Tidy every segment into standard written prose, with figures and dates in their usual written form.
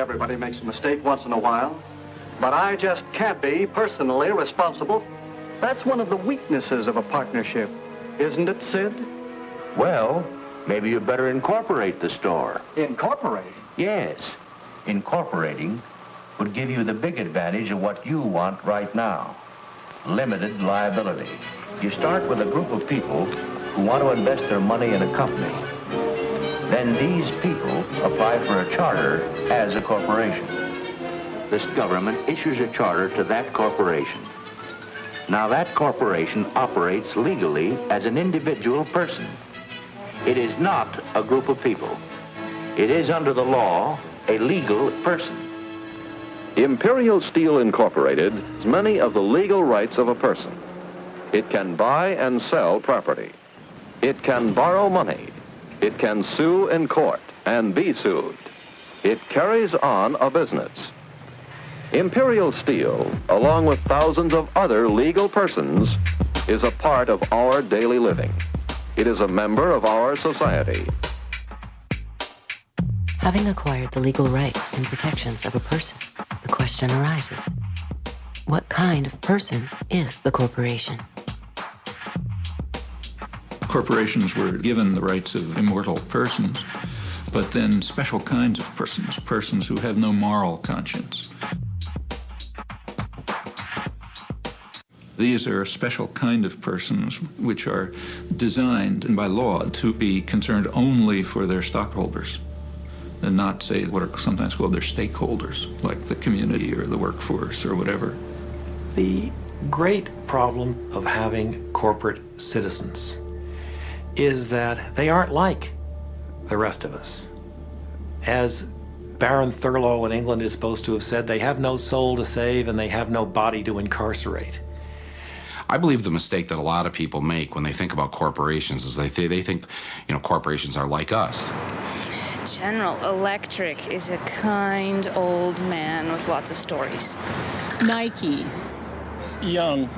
everybody makes a mistake once in a while, but I just can't be personally responsible. That's one of the weaknesses of a partnership, isn't it, Sid? Well, maybe you better incorporate the store. Incorporate? Yes. Incorporating would give you the big advantage of what you want right now. Limited liability. You start with a group of people who want to invest their money in a company. Then these people apply for a charter as a corporation. This government issues a charter to that corporation. Now that corporation operates legally as an individual person. It is not a group of people. It is under the law a legal person. Imperial Steel Incorporated has many of the legal rights of a person. It can buy and sell property. It can borrow money. It can sue in court and be sued. It carries on a business. Imperial Steel, along with thousands of other legal persons, is a part of our daily living. It is a member of our society. Having acquired the legal rights and protections of a person, the question arises, what kind of person is the corporation? Corporations were given the rights of immortal persons, but then special kinds of persons, persons who have no moral conscience. These are a special kind of persons which are designed by law to be concerned only for their stockholders and not, say, what are sometimes called their stakeholders, like the community or the workforce or whatever. The great problem of having corporate citizens is that they aren't like the rest of us. As Baron Thurlow in England is supposed to have said, they have no soul to save and they have no body to incarcerate. I believe the mistake that a lot of people make when they think about corporations is they think, you know, corporations are like us. General Electric is a kind old man with lots of stories. Nike. Young.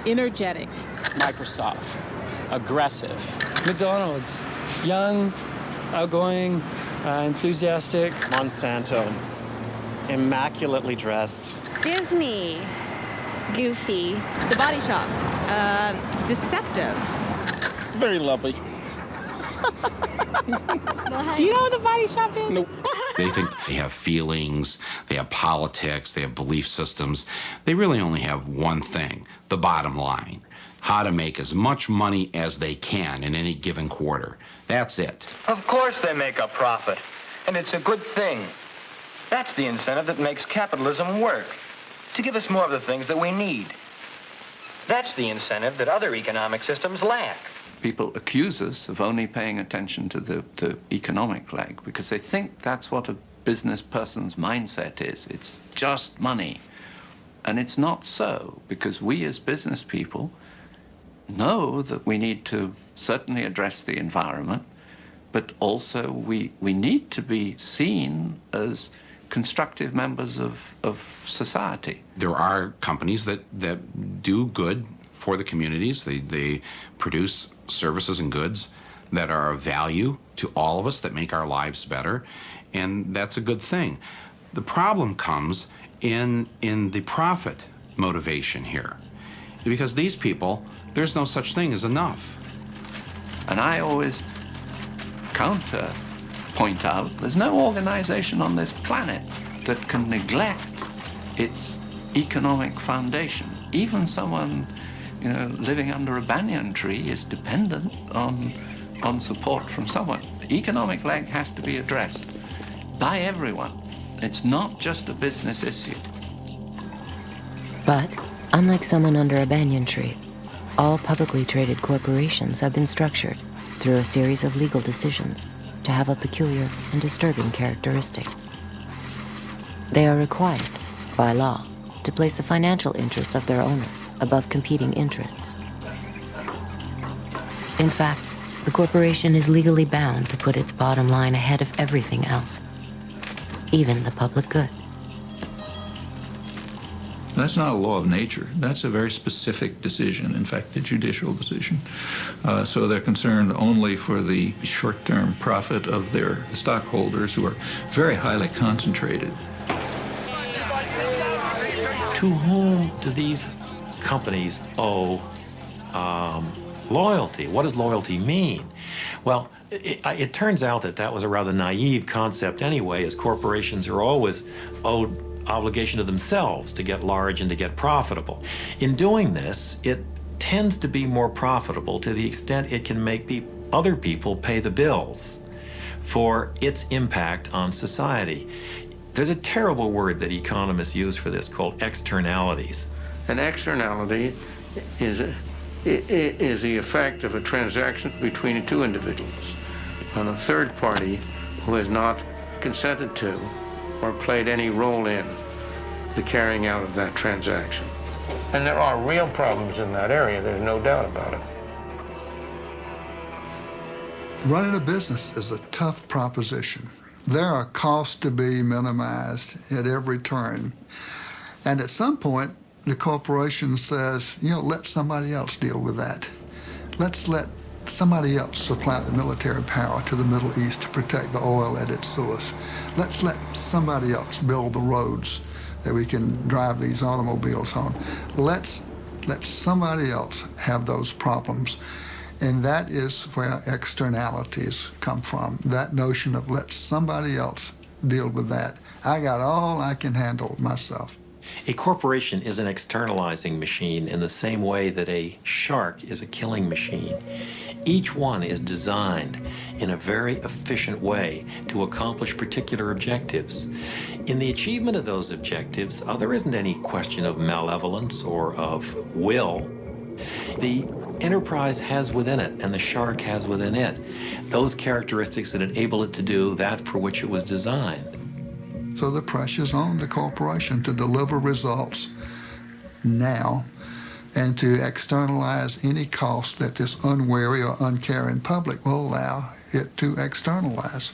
Energetic. Microsoft. Aggressive. McDonald's. Young, outgoing, enthusiastic. Monsanto. Immaculately dressed. Disney. Goofy. The Body Shop. Deceptive. Very lovely. Do you know what the Body Shop is? Nope. They think they have feelings, they have politics, they have belief systems. They really only have one thing, the bottom line. How to make as much money as they can in any given quarter. That's it. Of course they make a profit, and it's a good thing. That's the incentive that makes capitalism work, to give us more of the things that we need. That's the incentive that other economic systems lack. People accuse us of only paying attention to the economic leg because they think that's what a business person's mindset is. It's just money. And it's not so, because we as business people know that we need to certainly address the environment, but also we need to be seen as constructive members of society. There are companies that do good for the communities. They produce services and goods that are of value to all of us, that make our lives better, and that's a good thing. The problem comes in the profit motivation here, because these people, there's no such thing as enough. And I always point out there's no organization on this planet that can neglect its economic foundation. Even someone, you know, living under a banyan tree is dependent on support from someone. The economic leg has to be addressed by everyone. It's not just a business issue. But, unlike someone under a banyan tree, all publicly traded corporations have been structured through a series of legal decisions to have a peculiar and disturbing characteristic. They are required, by law, to place the financial interests of their owners above competing interests. In fact, the corporation is legally bound to put its bottom line ahead of everything else, even the public good. That's not a law of nature. That's a very specific decision, in fact, a judicial decision. So they're concerned only for the short-term profit of their stockholders, who are very highly concentrated. to whom do these companies owe loyalty? What does loyalty mean? Well, it turns out that that was a rather naive concept anyway, as corporations are always owed obligation to themselves to get large and to get profitable. In doing this, it tends to be more profitable to the extent it can make other people pay the bills for its impact on society. There's a terrible word that economists use for this called externalities. An externality is the effect of a transaction between two individuals on a third party who has not consented to or played any role in the carrying out of that transaction. And there are real problems in that area, there's no doubt about it. Running a business is a tough proposition. There are costs to be minimized at every turn. And at some point, the corporation says, you know, let somebody else deal with that. Let's let somebody else supply the military power to the Middle East to protect the oil at its source. Let's let somebody else build the roads that we can drive these automobiles on. Let's let somebody else have those problems. And that is where externalities come from, that notion of let somebody else deal with that. I got all I can handle myself. A corporation is an externalizing machine in the same way that a shark is a killing machine. Each one is designed in a very efficient way to accomplish particular objectives. In the achievement of those objectives, there isn't any question of malevolence or of will. The enterprise has within it, and the shark has within it, those characteristics that enable it to do that for which it was designed. So the pressure's on the corporation to deliver results now and to externalize any cost that this unwary or uncaring public will allow it to externalize.